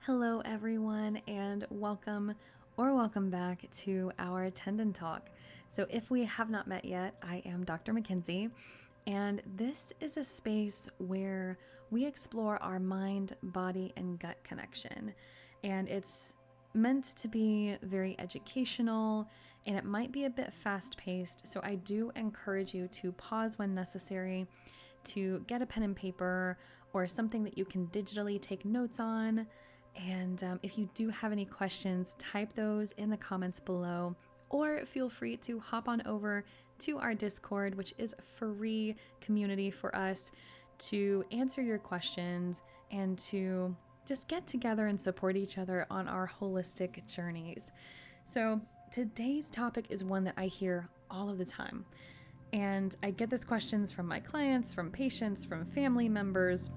Hello, everyone, and welcome back to our Tendon Talk. So, if we have not met yet, I am Dr. McKenzy, and this is a space where we explore our mind, body, and gut connection. And it's meant to be very educational, and it might be a bit fast-paced. So, I do encourage you to pause when necessary, to get a pen and paper or something that you can digitally take notes on. And if you do have any questions, type those in the comments below, or feel free to hop on over to our Discord, which is a free community for us to answer your questions and to just get together and support each other on our holistic journeys. So today's topic is one that I hear all of the time. And I get these questions from my clients, from patients, from family members,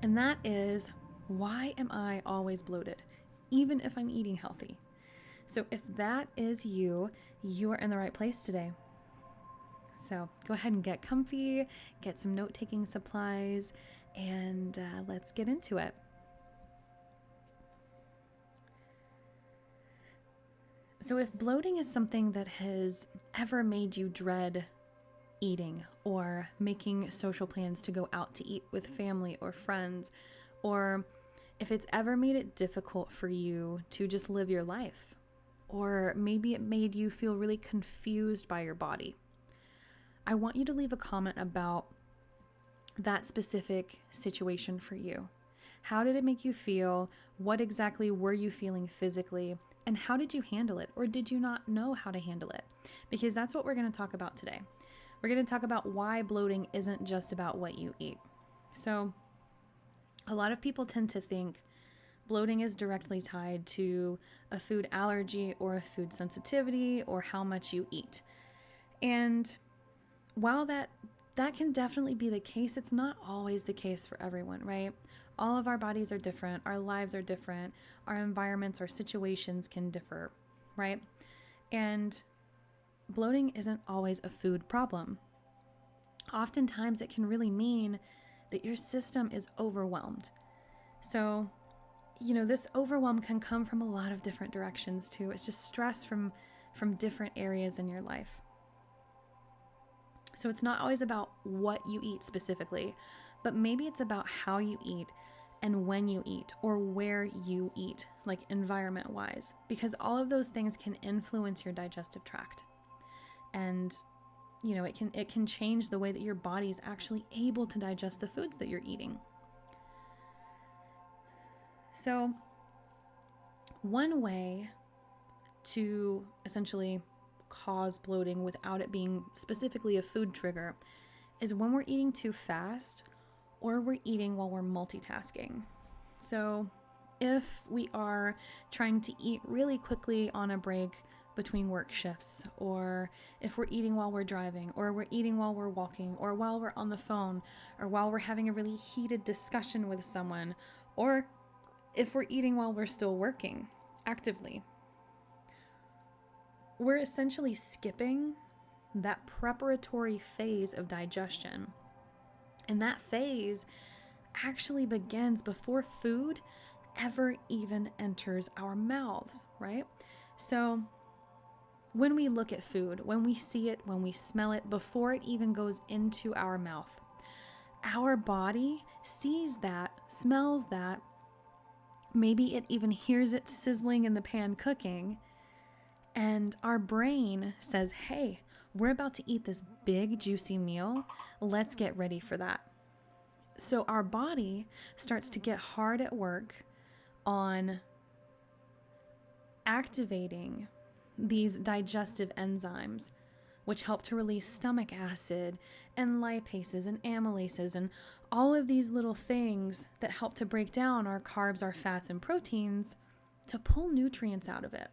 and that is, why am I always bloated, even if I'm eating healthy? So if that is you, you are in the right place today. So go ahead and get comfy, get some note-taking supplies, and let's get into it. So if bloating is something that has ever made you dread eating or making social plans to go out to eat with family or friends, or if it's ever made it difficult for you to just live your life, or maybe it made you feel really confused by your body, I want you to leave a comment about that specific situation for you. How did it make you feel? What exactly were you feeling physically? And how did you handle it? Or did you not know how to handle it? Because that's what we're going to talk about today. We're going to talk about why bloating isn't just about what you eat. So a lot of people tend to think bloating is directly tied to a food allergy or a food sensitivity or how much you eat. And while that can definitely be the case, it's not always the case for everyone, right? All of our bodies are different, our lives are different, our environments, our situations can differ, right? And bloating isn't always a food problem. Oftentimes it can really mean that your system is overwhelmed. So, this overwhelm can come from a lot of different directions too. It's just stress from different areas in your life. So it's not always about what you eat specifically, but maybe it's about how you eat and when you eat or where you eat, like environment-wise, because all of those things can influence your digestive tract. And it can change the way that your body is actually able to digest the foods that you're eating. So one way to essentially cause bloating without it being specifically a food trigger is when we're eating too fast or we're eating while we're multitasking. So if we are trying to eat really quickly on a break between work shifts, or if we're eating while we're driving, or we're eating while we're walking, or while we're on the phone, or while we're having a really heated discussion with someone, or if we're eating while we're still working actively, we're essentially skipping that preparatory phase of digestion. And that phase actually begins before food ever even enters our mouths, right? So when we look at food, when we see it, when we smell it, before it even goes into our mouth, our body sees that, smells that, maybe it even hears it sizzling in the pan cooking, and our brain says, hey, we're about to eat this big juicy meal. Let's get ready for that. So our body starts to get hard at work on activating these digestive enzymes, which help to release stomach acid and lipases and amylases and all of these little things that help to break down our carbs, our fats, and proteins to pull nutrients out of it.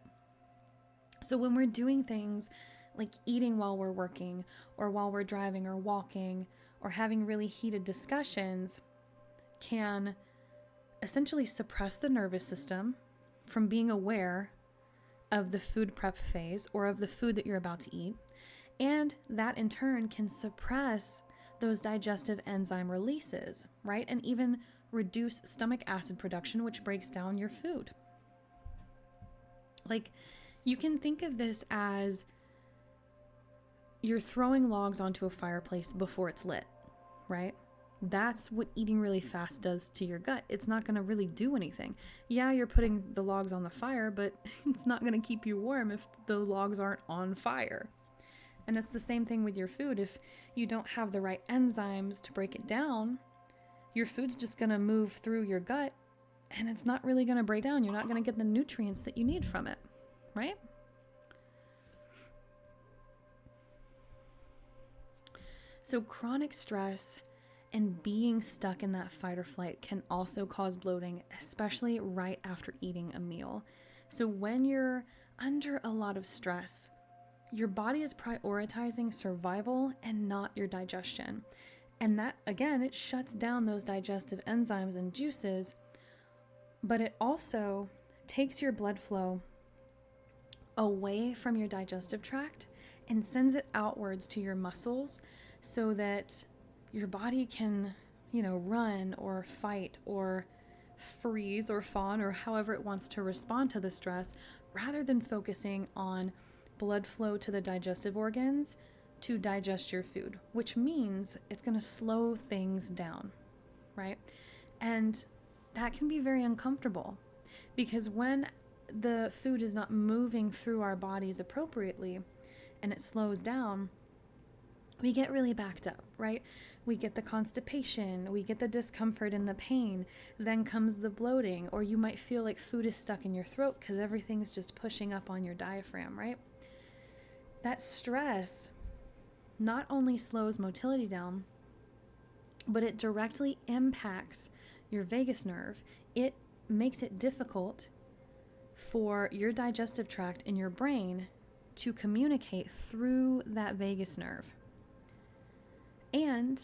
So when we're doing things like eating while we're working or while we're driving or walking or having really heated discussions, can essentially suppress the nervous system from being aware of the food prep phase or of the food that you're about to eat. And that in turn can suppress those digestive enzyme releases, right? And even reduce stomach acid production, which breaks down your food. Like, you can think of this as you're throwing logs onto a fireplace before it's lit, right? That's what eating really fast does to your gut. It's not going to really do anything. Yeah, you're putting the logs on the fire, but it's not going to keep you warm if the logs aren't on fire. And it's the same thing with your food. If you don't have the right enzymes to break it down, your food's just going to move through your gut and it's not really going to break down. You're not going to get the nutrients that you need from it, right? So chronic stress and being stuck in that fight or flight can also cause bloating, especially right after eating a meal. So when you're under a lot of stress, your body is prioritizing survival and not your digestion. And that, again, it shuts down those digestive enzymes and juices, but it also takes your blood flow away from your digestive tract and sends it outwards to your muscles so that your body can, run or fight or freeze or fawn or however it wants to respond to the stress, rather than focusing on blood flow to the digestive organs to digest your food, which means it's going to slow things down, right? And that can be very uncomfortable because when the food is not moving through our bodies appropriately and it slows down, we get really backed up, right? We get the constipation, we get the discomfort and the pain, then comes the bloating, or you might feel like food is stuck in your throat because everything's just pushing up on your diaphragm, right? That stress not only slows motility down, but it directly impacts your vagus nerve. It makes it difficult for your digestive tract and your brain to communicate through that vagus nerve. And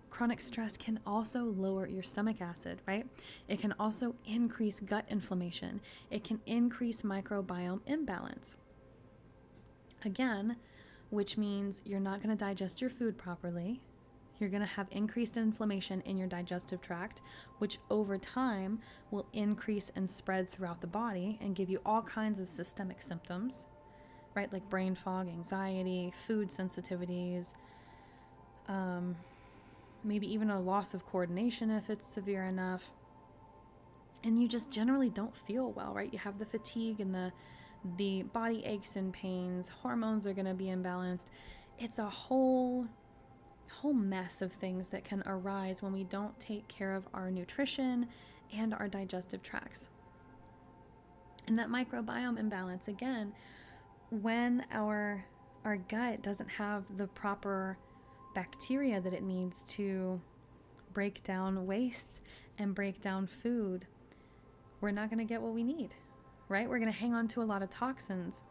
chronic stress can also lower your stomach acid, right? It can also increase gut inflammation. It can increase microbiome imbalance. Again, which means you're not going to digest your food properly. You're going to have increased inflammation in your digestive tract, which over time will increase and spread throughout the body and give you all kinds of systemic symptoms, right? Like brain fog, anxiety, food sensitivities, maybe even a loss of coordination if it's severe enough. And you just generally don't feel well, right? You have the fatigue and the body aches and pains. Hormones are going to be imbalanced. It's a whole mess of things that can arise when we don't take care of our nutrition and our digestive tracts. And that microbiome imbalance, again, when our gut doesn't have the proper bacteria that it needs to break down wastes and break down food, we're not going to get what we need, right? We're going to hang on to a lot of toxins.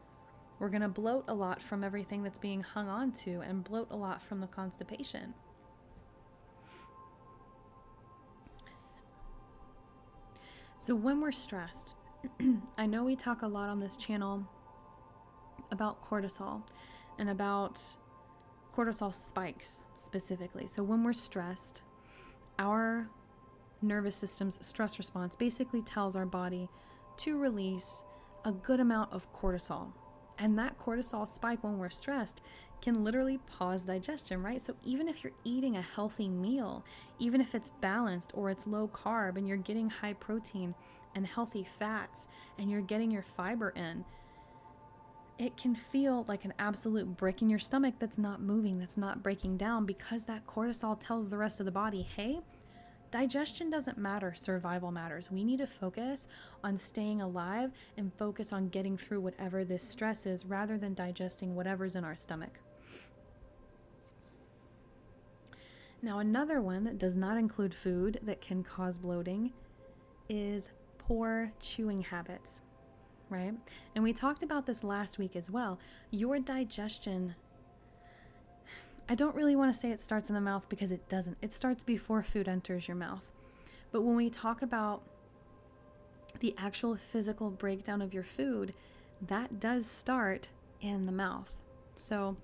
We're going to bloat a lot from everything that's being hung on to and bloat a lot from the constipation. So when we're stressed, I know we talk a lot on this channel about cortisol and about cortisol spikes specifically. So when we're stressed, our nervous system's stress response basically tells our body to release a good amount of cortisol. And that cortisol spike when we're stressed can literally pause digestion, right? So even if you're eating a healthy meal, even if it's balanced or it's low carb and you're getting high protein and healthy fats and you're getting your fiber in, it can feel like an absolute brick in your stomach that's not moving, that's not breaking down, because that cortisol tells the rest of the body, hey, digestion doesn't matter, survival matters. We need to focus on staying alive and focus on getting through whatever this stress is rather than digesting whatever's in our stomach. Now, another one that does not include food that can cause bloating is poor chewing habits, right? And we talked about this last week as well. Your digestion, I don't really want to say it starts in the mouth because it doesn't. It starts before food enters your mouth. But when we talk about the actual physical breakdown of your food, that does start in the mouth. So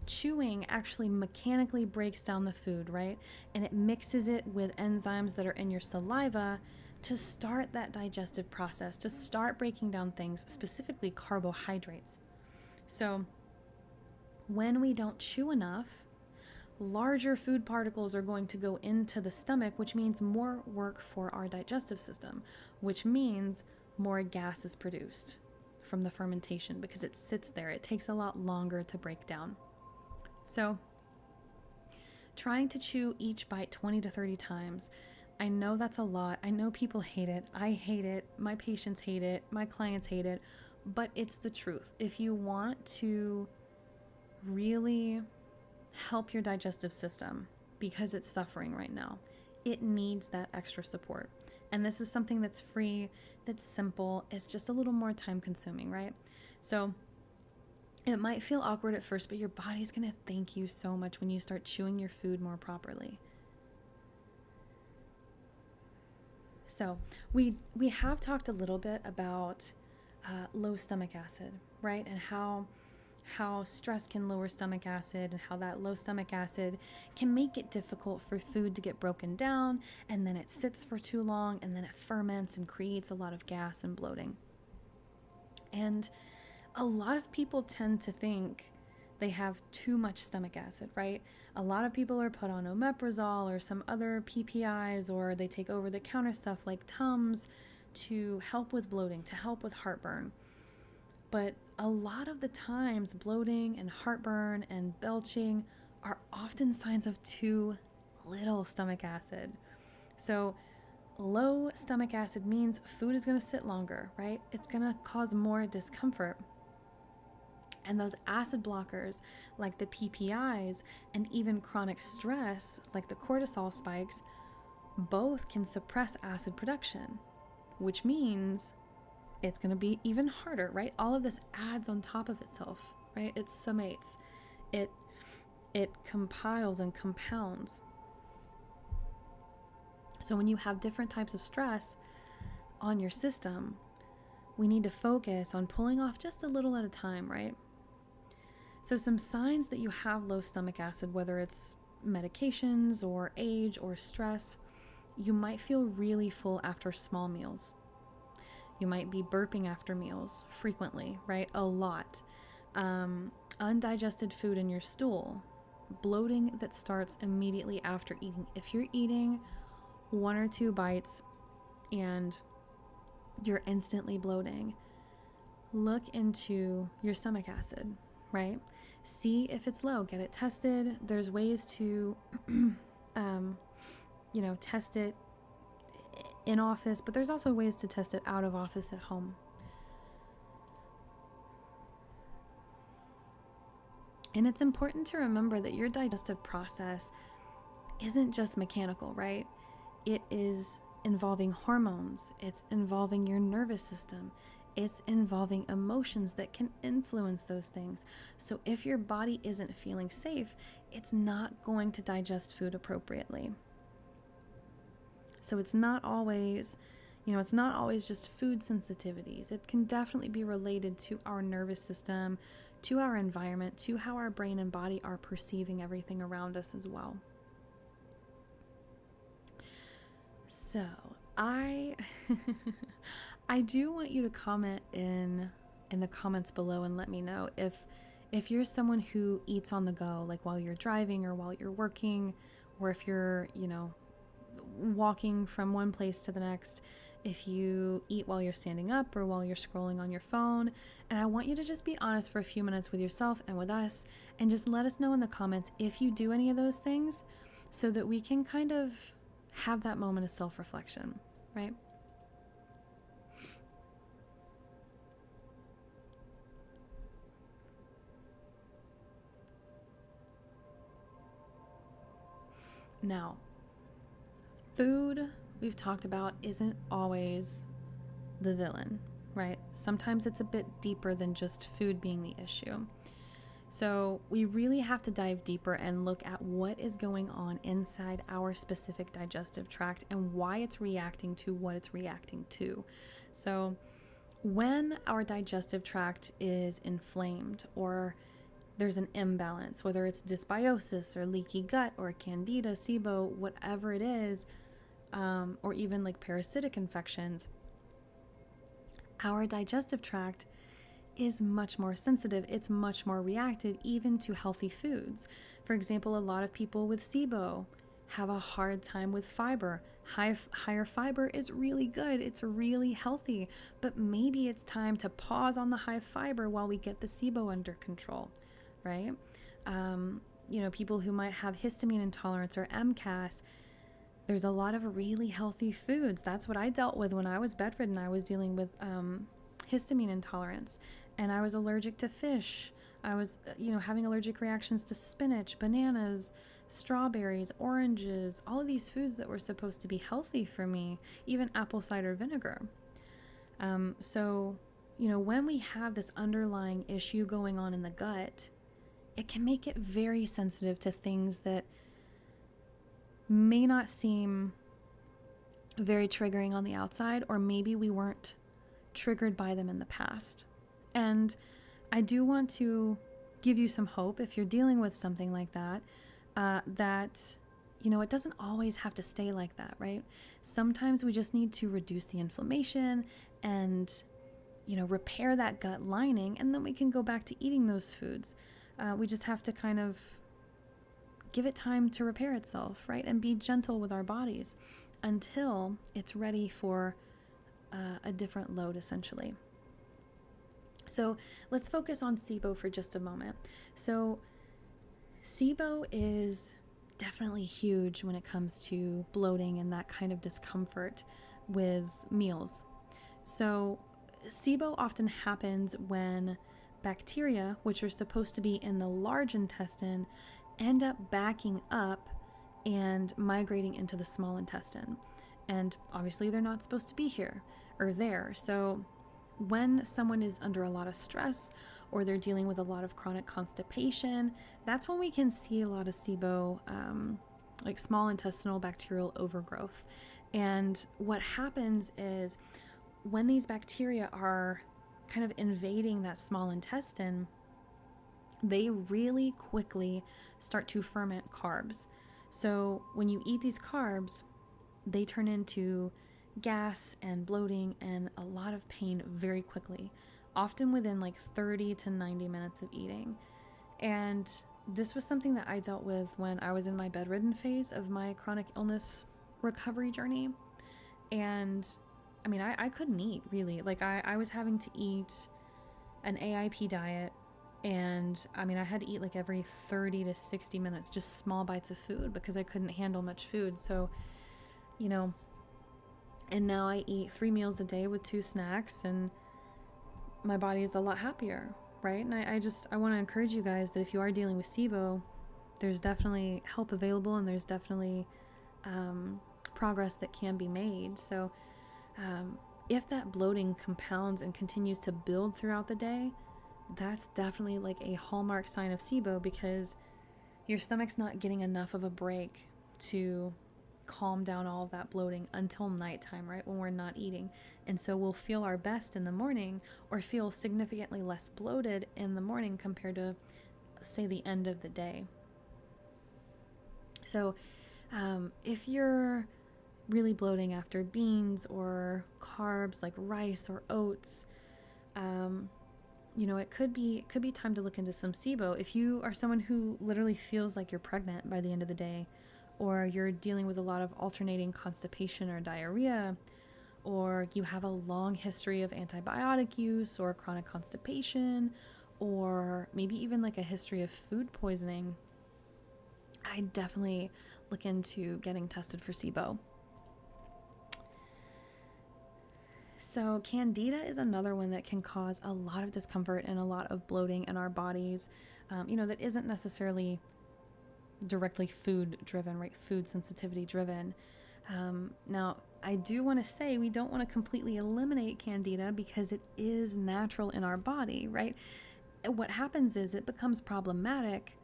chewing actually mechanically breaks down the food, right? And it mixes it with enzymes that are in your saliva to start that digestive process, to start breaking down things, specifically carbohydrates. So when we don't chew enough, larger food particles are going to go into the stomach, which means more work for our digestive system, which means more gas is produced from the fermentation because it sits there. It takes a lot longer to break down. So trying to chew each bite 20 to 30 times, I know that's a lot. I know people hate it. I hate it. My patients hate it. My clients hate it. But it's the truth. If you want to really help your digestive system, because it's suffering right now, it needs that extra support. And this is something that's free, that's simple. It's just a little more time consuming, right? So it might feel awkward at first, but your body's going to thank you so much when you start chewing your food more properly. So we have talked a little bit about low stomach acid, right? And how stress can lower stomach acid, and how that low stomach acid can make it difficult for food to get broken down, and then it sits for too long, and then it ferments and creates a lot of gas and bloating. And a lot of people tend to think they have too much stomach acid, right? A lot of people are put on omeprazole or some other PPIs, or they take over-the-counter stuff like Tums to help with bloating, to help with heartburn. But a lot of the times, bloating and heartburn and belching are often signs of too little stomach acid. So low stomach acid means food is going to sit longer, right? It's going to cause more discomfort. And those acid blockers, like the PPIs, and even chronic stress, like the cortisol spikes, both can suppress acid production, which means it's going to be even harder, right? All of this adds on top of itself, right? It summates, it compiles and compounds. So when you have different types of stress on your system, we need to focus on pulling off just a little at a time, right? So some signs that you have low stomach acid, whether it's medications or age or stress, you might feel really full after small meals. You might be burping after meals frequently, right? A lot. Undigested food in your stool. Bloating that starts immediately after eating. If you're eating 1 or 2 bites and you're instantly bloating, look into your stomach acid, right? See if it's low. Get it tested. There's ways to, test it in office, but there's also ways to test it out of office at home. And it's important to remember that your digestive process isn't just mechanical, right? It is involving hormones. It's involving your nervous system. It's involving emotions that can influence those things. So if your body isn't feeling safe, it's not going to digest food appropriately. So it's not always, it's not always just food sensitivities. It can definitely be related to our nervous system, to our environment, to how our brain and body are perceiving everything around us as well. So I do want you to comment in the comments below and let me know if you're someone who eats on the go, like while you're driving or while you're working, or if you're, walking from one place to the next, if you eat while you're standing up or while you're scrolling on your phone. And I want you to just be honest for a few minutes with yourself and with us, and just let us know in the comments if you do any of those things, so that we can kind of have that moment of self-reflection, right? Now, food, we've talked about, isn't always the villain, right? Sometimes it's a bit deeper than just food being the issue. So we really have to dive deeper and look at what is going on inside our specific digestive tract and why it's reacting to what it's reacting to. So when our digestive tract is inflamed, or there's an imbalance, whether it's dysbiosis or leaky gut or Candida, SIBO, whatever it is, or even like parasitic infections, our digestive tract is much more sensitive. It's much more reactive even to healthy foods. For example, a lot of people with SIBO have a hard time with fiber. Higher fiber is really good. It's really healthy, but maybe it's time to pause on the high fiber while we get the SIBO under control, right? People who might have histamine intolerance or MCAS, there's a lot of really healthy foods. That's what I dealt with when I was bedridden. I was dealing with histamine intolerance, and I was allergic to fish. I was, having allergic reactions to spinach, bananas, strawberries, oranges, all of these foods that were supposed to be healthy for me, even apple cider vinegar. When we have this underlying issue going on in the gut, it can make it very sensitive to things that may not seem very triggering on the outside, or maybe we weren't triggered by them in the past. And I do want to give you some hope if you're dealing with something like that, it doesn't always have to stay like that, right? Sometimes we just need to reduce the inflammation and, repair that gut lining, and then we can go back to eating those foods. We just have to kind of give it time to repair itself, right? And be gentle with our bodies until it's ready for a different load, essentially. So let's focus on SIBO for just a moment. So SIBO is definitely huge when it comes to bloating and that kind of discomfort with meals. So SIBO often happens when bacteria, which are supposed to be in the large intestine, end up backing up and migrating into the small intestine. And obviously they're not supposed to be here or there. So when someone is under a lot of stress or they're dealing with a lot of chronic constipation, that's when we can see a lot of SIBO, like small intestinal bacterial overgrowth. And what happens is when these bacteria are kind of invading that small intestine, they really quickly start to ferment carbs. So when you eat these carbs, they turn into gas and bloating and a lot of pain very quickly, often within like 30 to 90 minutes of eating. And this was something that I dealt with when I was in my bedridden phase of my chronic illness recovery journey. And I mean, I couldn't eat really. Like I was having to eat an AIP diet, and I mean, I had to eat like every 30 to 60 minutes, just small bites of food because I couldn't handle much food. So, and now I eat 3 meals a day with 2 snacks, and my body is a lot happier, right? And I want to encourage you guys that if you are dealing with SIBO, there's definitely help available, and there's definitely progress that can be made. So if that bloating compounds and continues to build throughout the day, that's definitely like a hallmark sign of SIBO, because your stomach's not getting enough of a break to calm down all of that bloating until nighttime, right? When we're not eating. And so we'll feel our best in the morning, or feel significantly less bloated in the morning compared to, say, the end of the day. So if you're really bloating after beans or carbs like rice or oats, it could be time to look into some SIBO. If you are someone who literally feels like you're pregnant by the end of the day, or you're dealing with a lot of alternating constipation or diarrhea, or you have a long history of antibiotic use or chronic constipation, or maybe even like a history of food poisoning, I definitely look into getting tested for SIBO. So Candida is another one that can cause a lot of discomfort and a lot of bloating in our bodies, that isn't necessarily directly food driven, right? Food sensitivity driven. Now, I do want to say we don't want to completely eliminate Candida because it is natural in our body, right? What happens is it becomes problematic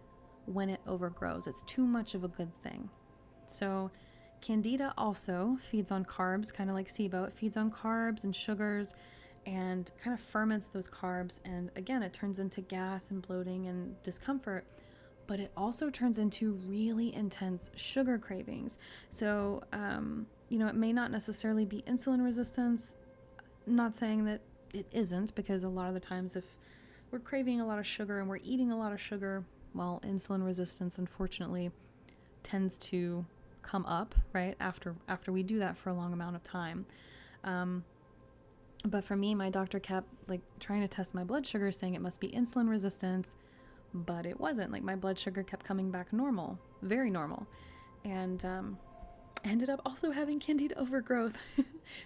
when it overgrows. It's too much of a good thing. So Candida also feeds on carbs, kind of like SIBO. It feeds on carbs and sugars, and kind of ferments those carbs. And again, it turns into gas and bloating and discomfort, but it also turns into really intense sugar cravings. So, it may not necessarily be insulin resistance. Not saying that it isn't, because a lot of the times if we're craving a lot of sugar and we're eating a lot of sugar, well, insulin resistance, unfortunately, tends to come up, right, after we do that for a long amount of time. But for me, my doctor kept trying to test my blood sugar, saying it must be insulin resistance, but it wasn't. My blood sugar kept coming back normal, very normal, and ended up also having Candida overgrowth.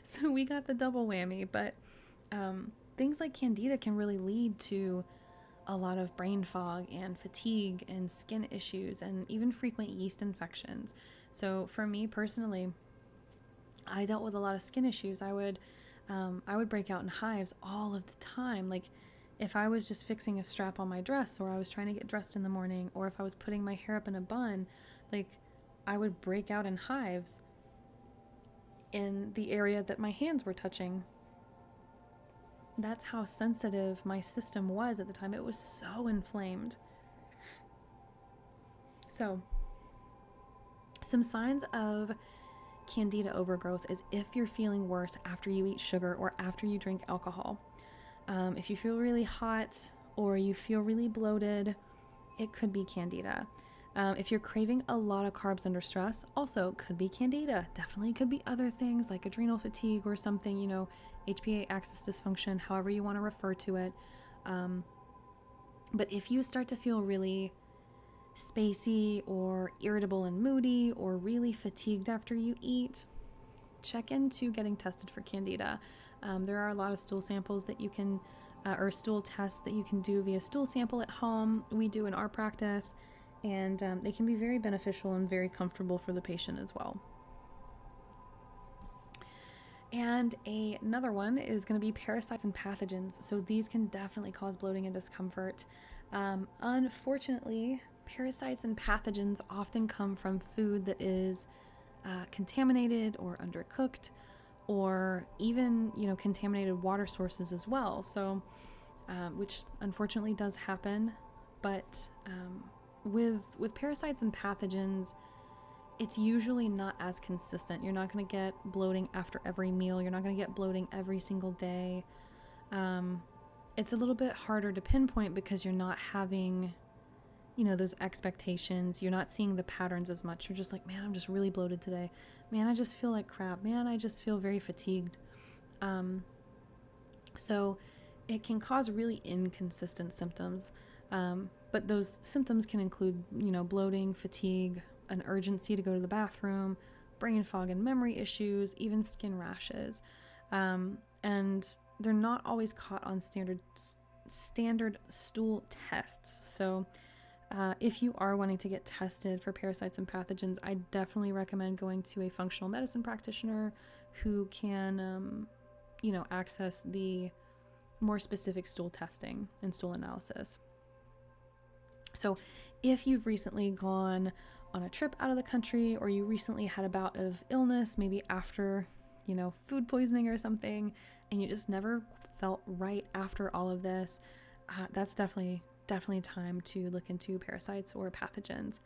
So we got the double whammy. But things like Candida can really lead to a lot of brain fog and fatigue and skin issues and even frequent yeast infections. So for me personally, I dealt with a lot of skin issues. I would break out in hives all of the time. If I was just fixing a strap on my dress, or I was trying to get dressed in the morning, or if I was putting my hair up in a bun, I would break out in hives in the area that my hands were touching. That's how sensitive my system was at the time. It was so inflamed. So, some signs of Candida overgrowth is if you're feeling worse after you eat sugar or after you drink alcohol. If you feel really hot or you feel really bloated, it could be Candida. If you're craving a lot of carbs under stress, also could be Candida. Definitely could be other things like adrenal fatigue or something, HPA axis dysfunction, however you want to refer to it. But if you start to feel really spacey or irritable and moody or really fatigued after you eat, check into getting tested for Candida. There are a lot of stool samples that you can, or stool tests that you can do via stool sample at home. We do in our practice, and they can be very beneficial and very comfortable for the patient as well. And another one is going to be parasites and pathogens. So these can definitely cause bloating and discomfort. Unfortunately, parasites and pathogens often come from food that is contaminated or undercooked, or even, contaminated water sources as well. So, which unfortunately does happen. But with parasites and pathogens, it's usually not as consistent. You're not going to get bloating after every meal. You're not going to get bloating every single day. It's a little bit harder to pinpoint because you're not having, those expectations. You're not seeing the patterns as much. You're just like, man, I'm just really bloated today. Man, I just feel like crap. Man, I just feel very fatigued. So it can cause really inconsistent symptoms. But those symptoms can include, bloating, fatigue, an urgency to go to the bathroom, brain fog and memory issues, even skin rashes. And they're not always caught on standard stool tests. So if you are wanting to get tested for parasites and pathogens, I definitely recommend going to a functional medicine practitioner who can, access the more specific stool testing and stool analysis. So if you've recently gone on a trip out of the country, or you recently had a bout of illness, maybe after, food poisoning or something, and you just never felt right after all of this, that's definitely time to look into parasites or pathogens.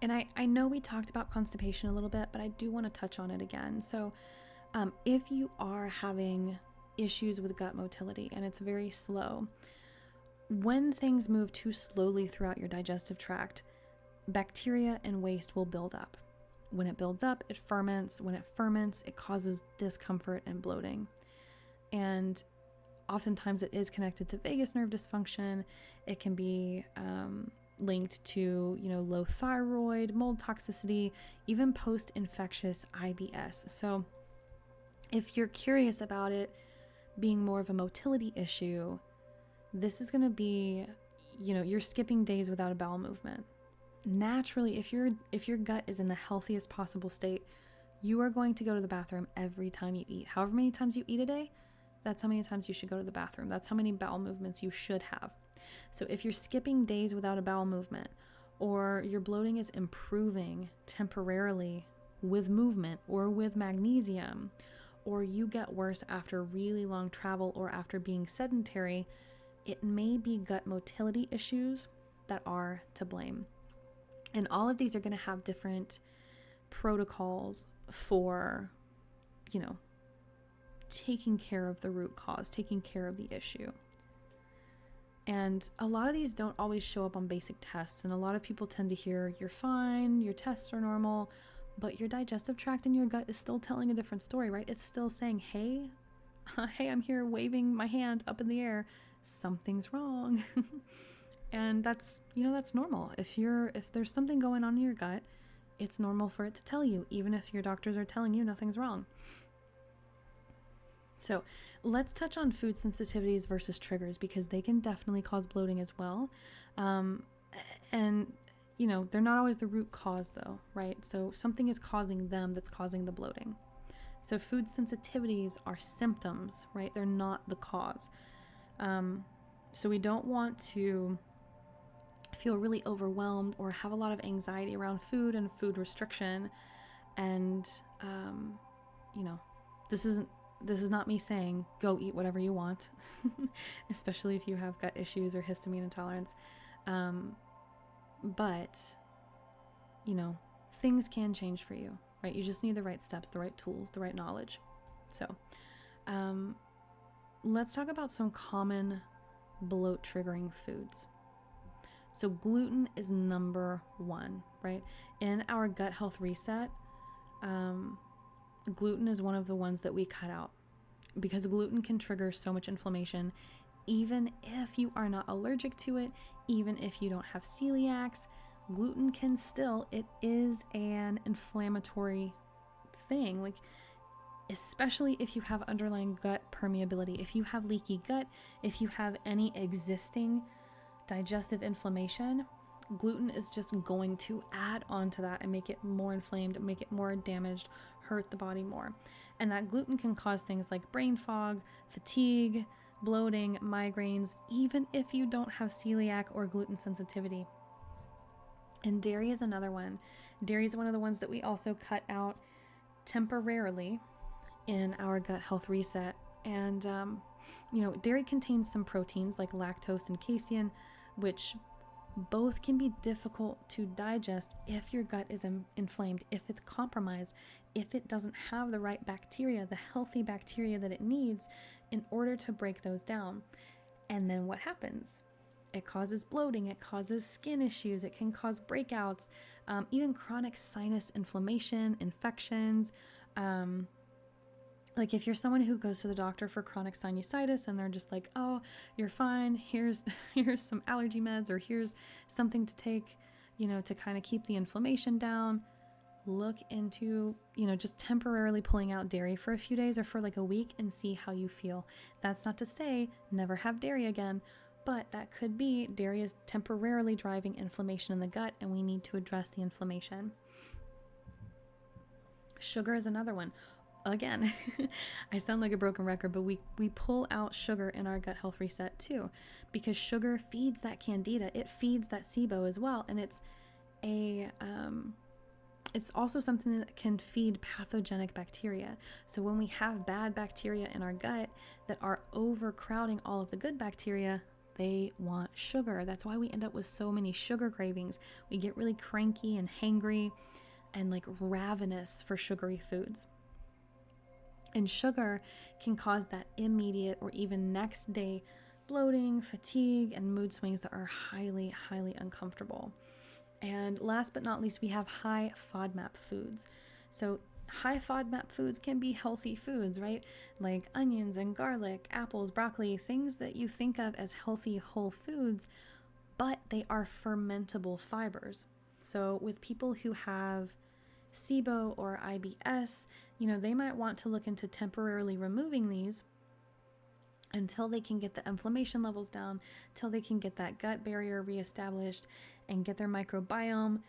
And I know we talked about constipation a little bit, but I do want to touch on it again. So if you are having issues with gut motility and it's very slow, when things move too slowly throughout your digestive tract, bacteria and waste will build up. When it builds up, it ferments. When it ferments, it causes discomfort and bloating. And oftentimes it is connected to vagus nerve dysfunction. It can be linked to, low thyroid, mold toxicity, even post-infectious IBS. So if you're curious about it being more of a motility issue, this is going to be, you're skipping days without a bowel movement. Naturally, if your gut is in the healthiest possible state, you are going to go to the bathroom every time you eat. However many times you eat a day, that's how many times you should go to the bathroom. That's how many bowel movements you should have. So if you're skipping days without a bowel movement, or your bloating is improving temporarily with movement or with magnesium, or you get worse after really long travel or after being sedentary, it may be gut motility issues that are to blame. And all of these are going to have different protocols for, taking care of the root cause, taking care of the issue. And a lot of these don't always show up on basic tests. And a lot of people tend to hear, you're fine, your tests are normal, but your digestive tract and your gut is still telling a different story, right? It's still saying, hey, I'm here waving my hand up in the air. Something's wrong. And that's normal. If there's something going on in your gut, it's normal for it to tell you, even if your doctors are telling you nothing's wrong. So let's touch on food sensitivities versus triggers, because they can definitely cause bloating as well. And they're not always the root cause though, right? So something is causing them that's causing the bloating. So food sensitivities are symptoms, right? They're not the cause. So we don't want to feel really overwhelmed or have a lot of anxiety around food and food restriction. And, this is not me saying go eat whatever you want, especially if you have gut issues or histamine intolerance. But, things can change for you, right? You just need the right steps, the right tools, the right knowledge. So, let's talk about some common bloat triggering foods. So gluten is number one, right? In our gut health reset, gluten is one of the ones that we cut out, because gluten can trigger so much inflammation, even if you are not allergic to it, even if you don't have celiacs. Gluten can still, it is an inflammatory thing, like especially if you have underlying gut permeability, if you have leaky gut, if you have any existing digestive inflammation, gluten is just going to add on to that and make it more inflamed, make it more damaged, hurt the body more. And that gluten can cause things like brain fog, fatigue, bloating, migraines, even if you don't have celiac or gluten sensitivity. And dairy is another one. Dairy is one of the ones that we also cut out temporarily in our gut health reset. And, dairy contains some proteins like lactose and casein, which both can be difficult to digest if your gut is inflamed, if it's compromised, if it doesn't have the right bacteria, the healthy bacteria that it needs in order to break those down. And then what happens? It causes bloating, it causes skin issues, it can cause breakouts, even chronic sinus inflammation, infections. Like if you're someone who goes to the doctor for chronic sinusitis and they're just like, oh, you're fine, here's some allergy meds, or here's something to take, to kind of keep the inflammation down, look into, just temporarily pulling out dairy for a few days or for like a week and see how you feel. That's not to say never have dairy again, but that could be dairy is temporarily driving inflammation in the gut and we need to address the inflammation. Sugar is another one. Again, I sound like a broken record, but we pull out sugar in our gut health reset too, because sugar feeds that Candida, it feeds that SIBO as well, and it's also something that can feed pathogenic bacteria. So when we have bad bacteria in our gut that are overcrowding all of the good bacteria, they want sugar. That's why we end up with so many sugar cravings. We get really cranky and hangry and like ravenous for sugary foods. And sugar can cause that immediate or even next day bloating, fatigue, and mood swings that are highly, highly uncomfortable. And last but not least, we have high FODMAP foods. So high FODMAP foods can be healthy foods, right? Like onions and garlic, apples, broccoli, things that you think of as healthy whole foods, but they are fermentable fibers. So with people who have SIBO or IBS, they might want to look into temporarily removing these until they can get the inflammation levels down, till they can get that gut barrier reestablished and get their microbiome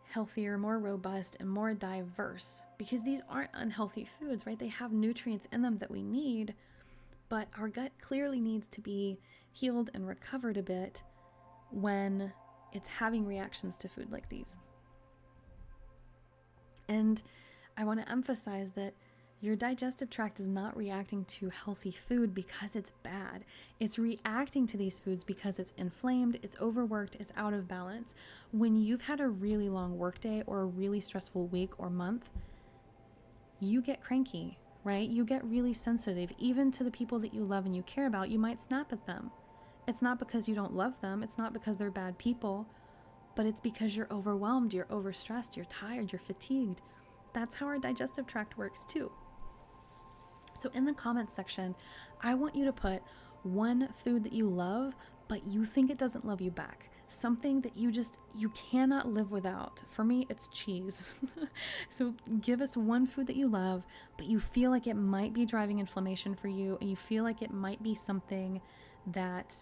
healthier, more robust, and more diverse. Because these aren't unhealthy foods, right? They have nutrients in them that we need, but our gut clearly needs to be healed and recovered a bit when it's having reactions to food like these. And I want to emphasize that your digestive tract is not reacting to healthy food because it's bad. It's reacting to these foods because it's inflamed, it's overworked, it's out of balance. When you've had a really long workday or a really stressful week or month, you get cranky, right? You get really sensitive. Even to the people that you love and you care about, you might snap at them. It's not because you don't love them. It's not because they're bad people, but it's because you're overwhelmed, you're overstressed, you're tired, you're fatigued. That's how our digestive tract works too. So in the comments section, I want you to put one food that you love, but you think it doesn't love you back. Something that you cannot live without. For me, it's cheese. So give us one food that you love, but you feel like it might be driving inflammation for you, and you feel like it might be something that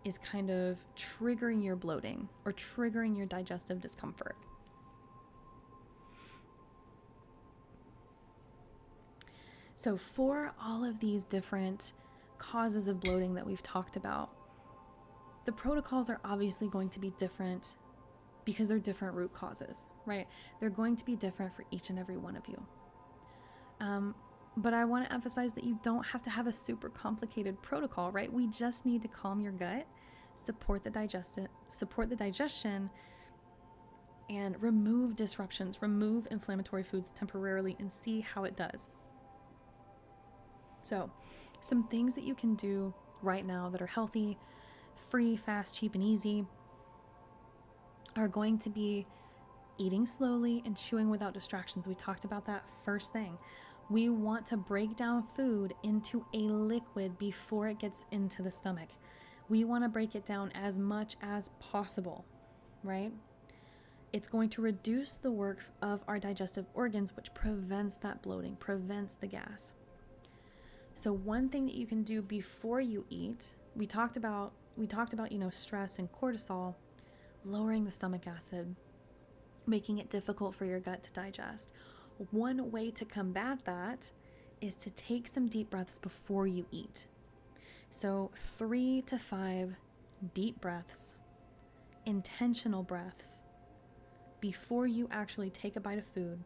is kind of triggering your bloating or triggering your digestive discomfort. So for all of these different causes of bloating that we've talked about, the protocols are obviously going to be different because they're different root causes, right? They're going to be different for each and every one of you. But I want to emphasize that you don't have to have a super complicated protocol, right? We just need to calm your gut, support the digestion, and remove disruptions, remove inflammatory foods temporarily, and see how it does. So, some things that you can do right now that are healthy, free, fast, cheap, and easy are going to be eating slowly and chewing without distractions. We talked about that first thing. We want to break down food into a liquid before it gets into the stomach. We want to break it down as much as possible, right? It's going to reduce the work of our digestive organs, which prevents that bloating, prevents the gas. So one thing that you can do before you eat, we talked about, stress and cortisol, lowering the stomach acid, making it difficult for your gut to digest. One way to combat that is to take some deep breaths before you eat. So 3 to 5 deep breaths, intentional breaths, before you actually take a bite of food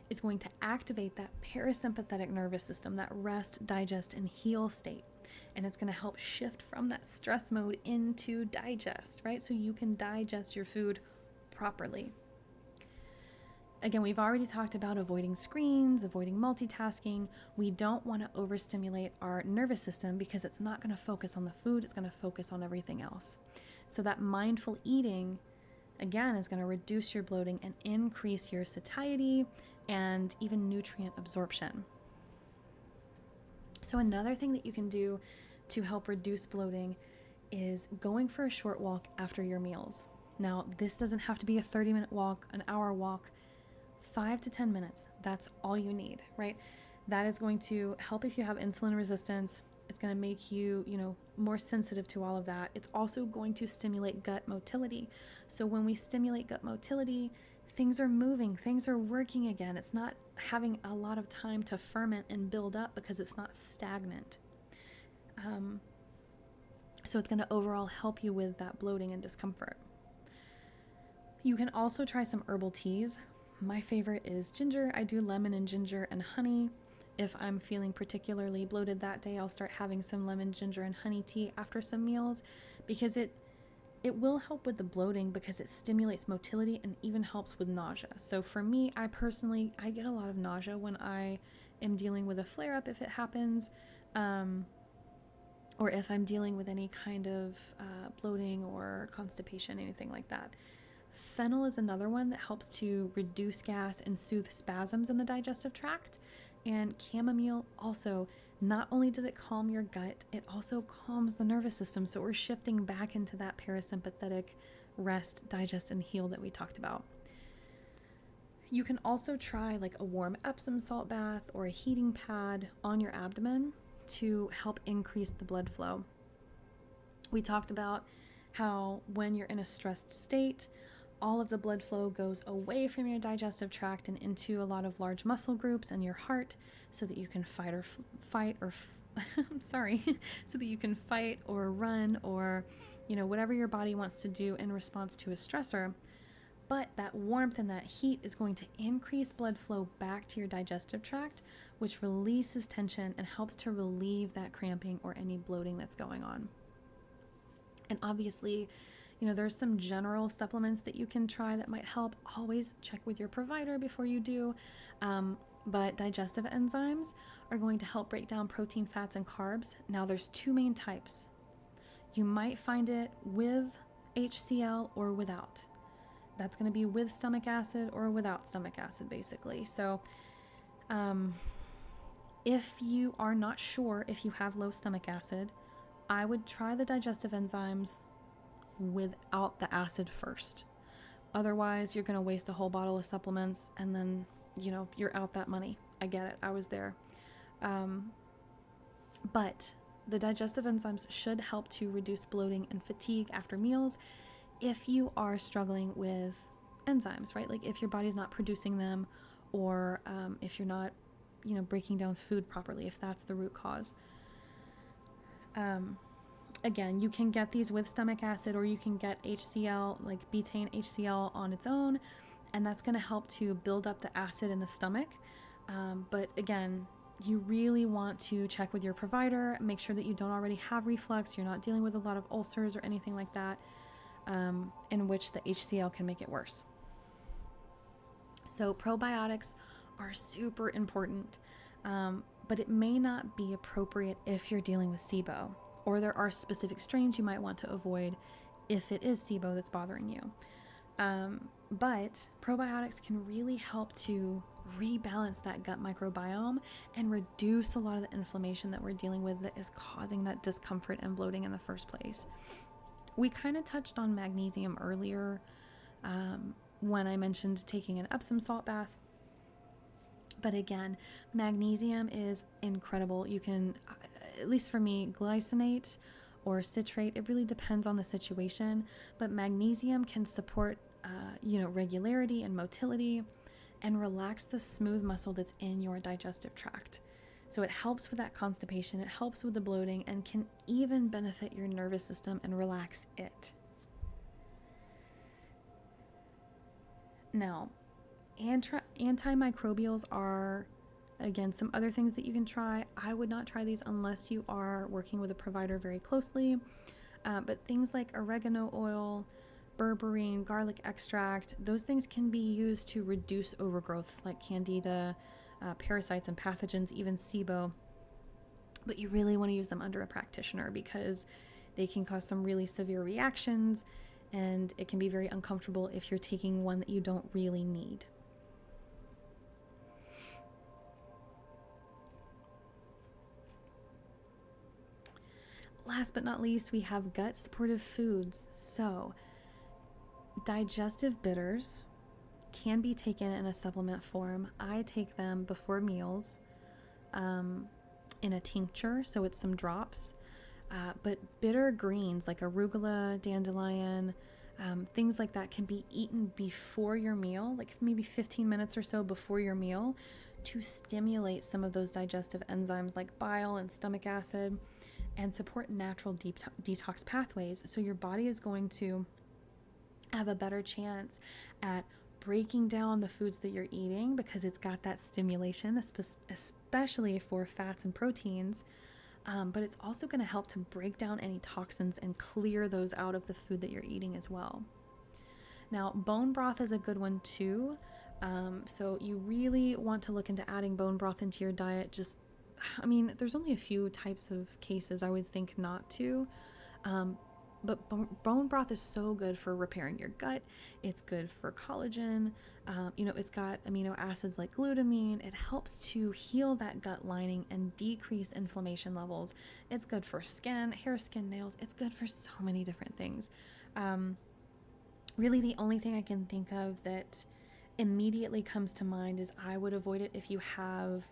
is going to activate that parasympathetic nervous system, that rest, digest, and heal state. And it's going to help shift from that stress mode into digest, right? So you can digest your food properly. Again, we've already talked about avoiding screens, avoiding multitasking. We don't want to overstimulate our nervous system because it's not going to focus on the food, it's going to focus on everything else. So that mindful eating, again, is going to reduce your bloating and increase your satiety and even nutrient absorption. So another thing that you can do to help reduce bloating is going for a short walk after your meals. Now, this doesn't have to be a 30-minute walk, an hour walk, 5 to 10 minutes. That's all you need, right? That is going to help if you have insulin resistance. It's going to make you, more sensitive to all of that. It's also going to stimulate gut motility. So when we stimulate gut motility, things are moving, things are working again. It's not having a lot of time to ferment and build up because it's not stagnant. So it's going to overall help you with that bloating and discomfort. You can also try some herbal teas. My favorite is ginger. I do lemon and ginger and honey. If I'm feeling particularly bloated that day, I'll start having some lemon, ginger, and honey tea after some meals because it will help with the bloating because it stimulates motility and even helps with nausea. So for me, I get a lot of nausea when I am dealing with a flare-up if it happens, or if I'm dealing with any kind of bloating or constipation, anything like that. Fennel is another one that helps to reduce gas and soothe spasms in the digestive tract. And chamomile also, not only does it calm your gut, it also calms the nervous system. So we're shifting back into that parasympathetic rest, digest, and heal that we talked about. You can also try like a warm Epsom salt bath or a heating pad on your abdomen to help increase the blood flow. We talked about how when you're in a stressed state, all of the blood flow goes away from your digestive tract and into a lot of large muscle groups and your heart so that you can fight or sorry, so that you can fight or run or, whatever your body wants to do in response to a stressor. But that warmth and that heat is going to increase blood flow back to your digestive tract, which releases tension and helps to relieve that cramping or any bloating that's going on. And obviously, there's some general supplements that you can try that might help. Always check with your provider before you do. But digestive enzymes are going to help break down protein, fats, and carbs. Now, there's two main types. You might find it with HCl or without. That's going to be with stomach acid or without stomach acid, basically. So if you are not sure if you have low stomach acid, I would try the digestive enzymes without the acid first. Otherwise, you're going to waste a whole bottle of supplements and then, you're out that money. I get it. I was there. But the digestive enzymes should help to reduce bloating and fatigue after meals if you are struggling with enzymes, right? Like if your body's not producing them, or if you're not, breaking down food properly, if that's the root cause. Again, you can get these with stomach acid, or you can get HCl, like betaine HCl on its own, and that's going to help to build up the acid in the stomach. But again, you really want to check with your provider, make sure that you don't already have reflux, you're not dealing with a lot of ulcers or anything like that, in which the HCl can make it worse. So probiotics are super important, but it may not be appropriate if you're dealing with SIBO, or there are specific strains you might want to avoid if it is SIBO that's bothering you. But probiotics can really help to rebalance that gut microbiome and reduce a lot of the inflammation that we're dealing with that is causing that discomfort and bloating in the first place. We kind of touched on magnesium earlier when I mentioned taking an Epsom salt bath. But again, magnesium is incredible. You can, at least for me, glycinate or citrate, it really depends on the situation, but magnesium can support, regularity and motility and relax the smooth muscle that's in your digestive tract. So it helps with that constipation, it helps with the bloating, and can even benefit your nervous system and relax it. Now, antimicrobials are, again, some other things that you can try. I would not try these unless you are working with a provider very closely. But things like oregano oil, berberine, garlic extract, those things can be used to reduce overgrowths like Candida, parasites and pathogens, even SIBO. But you really want to use them under a practitioner because they can cause some really severe reactions, and it can be very uncomfortable if you're taking one that you don't really need. Last but not least, we have gut supportive foods. So, digestive bitters can be taken in a supplement form. I take them before meals in a tincture, so it's some drops. But bitter greens like arugula, dandelion, things like that can be eaten before your meal, like maybe 15 minutes or so before your meal, to stimulate some of those digestive enzymes like bile and stomach acid and support natural detox pathways. So your body is going to have a better chance at breaking down the foods that you're eating because it's got that stimulation, especially for fats and proteins. But it's also going to help to break down any toxins and clear those out of the food that you're eating as well. Now, bone broth is a good one too. So you really want to look into adding bone broth into your diet. There's only a few types of cases I would think not to. But bone broth is so good for repairing your gut. It's good for collagen. It's got amino acids like glutamine. It helps to heal that gut lining and decrease inflammation levels. It's good for skin, hair, skin, nails. It's good for so many different things. Really, the only thing I can think of that immediately comes to mind is I would avoid it if you have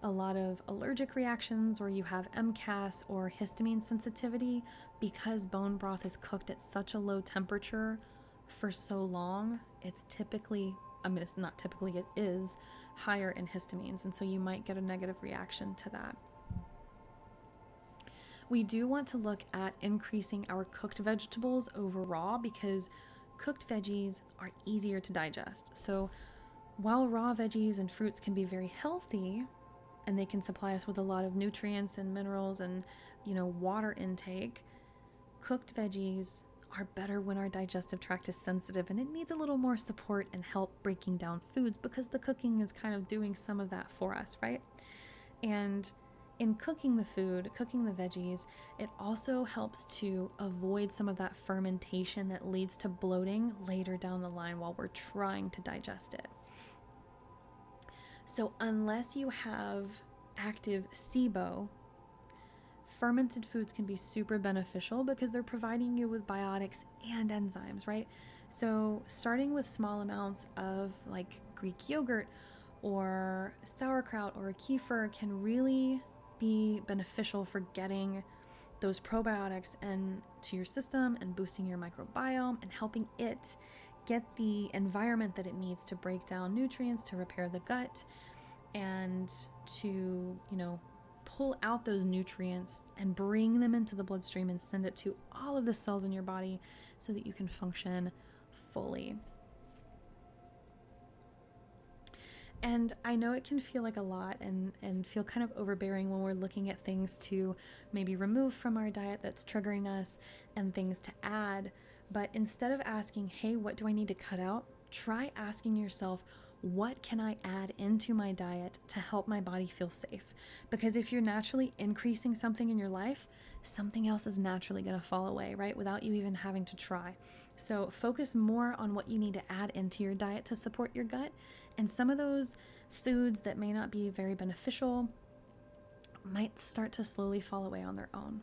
a lot of allergic reactions or you have MCAS or histamine sensitivity, because bone broth is cooked at such a low temperature for so long. It's typically, it's not typically, it is higher in histamines, and so you might get a negative reaction to that. We do want to look at increasing our cooked vegetables over raw because cooked veggies are easier to digest. So while raw veggies and fruits can be very healthy and they can supply us with a lot of nutrients and minerals and, water intake, cooked veggies are better when our digestive tract is sensitive and it needs a little more support and help breaking down foods because the cooking is kind of doing some of that for us, right? And in cooking the food, cooking the veggies, it also helps to avoid some of that fermentation that leads to bloating later down the line while we're trying to digest it. So unless you have active SIBO, fermented foods can be super beneficial because they're providing you with biotics and enzymes, right? So starting with small amounts of like Greek yogurt or sauerkraut or a kefir can really be beneficial for getting those probiotics into your system and boosting your microbiome and helping it get the environment that it needs to break down nutrients, to repair the gut, and to, pull out those nutrients and bring them into the bloodstream and send it to all of the cells in your body so that you can function fully. And I know it can feel like a lot and feel kind of overbearing when we're looking at things to maybe remove from our diet that's triggering us and things to add. But instead of asking, hey, what do I need to cut out? Try asking yourself, what can I add into my diet to help my body feel safe? Because if you're naturally increasing something in your life, something else is naturally going to fall away, right? Without you even having to try. So focus more on what you need to add into your diet to support your gut. And some of those foods that may not be very beneficial might start to slowly fall away on their own.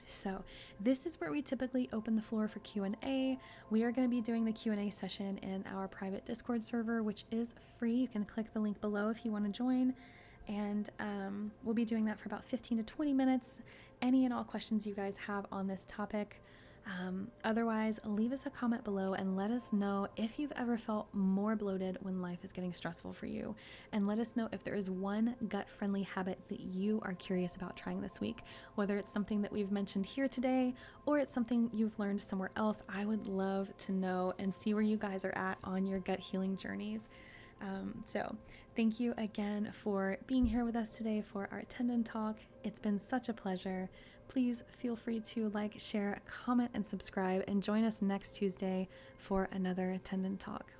So this is where we typically open the floor for Q&A. We are going to be doing the Q&A session in our private Discord server, which is free. You can click the link below if you want to join. And we'll be doing that for about 15 to 20 minutes. Any and all questions you guys have on this topic. Otherwise, leave us a comment below and let us know if you've ever felt more bloated when life is getting stressful for you. And let us know if there is one gut-friendly habit that you are curious about trying this week. Whether it's something that we've mentioned here today or it's something you've learned somewhere else, I would love to know and see where you guys are at on your gut healing journeys. So thank you again for being here with us today for our tendon talk. It's been such a pleasure. Please feel free to like, share, comment, and subscribe, and join us next Tuesday for another tendon talk.